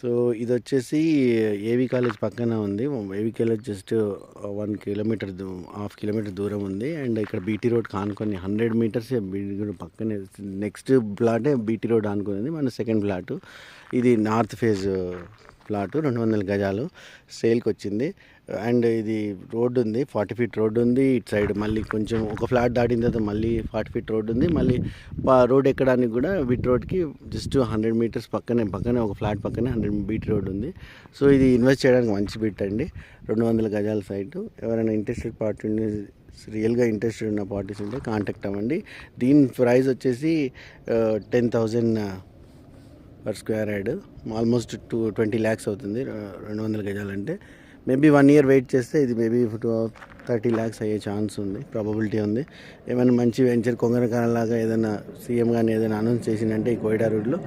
So ఇదొచ్చేసి ఏవీ college పక్కన ఉంది. AV college just 1 kilometre half kilometre దూరం ఉంది. అండ్ ఇక్కడ బీటీ రోడ్ ఆనుకొని 100 మీటర్సే బీటీ రోడ్ పక్కనే. నెక్స్ట్ ప్లాటే బీటీ రోడ్ ఆనుకునేది మన సెకండ్ ప్లాటు. ఇది నార్త్ ఫేజ్ ప్లాటు 200 గజాలు సేల్కి వచ్చింది. అండ్ ఇది రోడ్డు ఉంది, 40 ఫీట్ రోడ్డు ఉంది. ఇటు సైడ్ మళ్ళీ కొంచెం ఒక ఫ్లాట్ దాటిన తర్వాత మళ్ళీ 40 ఫీట్ రోడ్డు ఉంది. మళ్ళీ రోడ్ ఎక్కడానికి కూడా బీటీ రోడ్కి జస్ట్ 100 మీటర్స్ పక్కనే ఒక ఫ్లాట్ పక్కనే 100 బీటీ రోడ్ ఉంది. సో ఇది ఇన్వెస్ట్ చేయడానికి మంచి బిట్ అండి. 200 గజాల సైటు. ఎవరైనా ఇంట్రెస్టెడ్ పార్టీ రియల్గా ఇంట్రెస్టెడ్ ఉన్న పార్టీస్ ఉంటే కాంటాక్ట్ అవ్వండి. దీని ప్రైస్ వచ్చేసి 10,000 per square yard. Almost 20 lakhs అవుతుంది 200 గజాలంటే. మేబీ 1 year వెయిట్ చేస్తే ఇది మేబీ 30 lakhs అయ్యే ఛాన్స్ ఉంది, ప్రాబబిలిటీ ఉంది. ఏమైనా మంచి వెంచర్ కొంగరకాలం లాగా ఏదైనా సీఎం కానీ ఏదైనా అనౌన్స్ చేసిందంటే ఈ కోయిడా రోడ్లో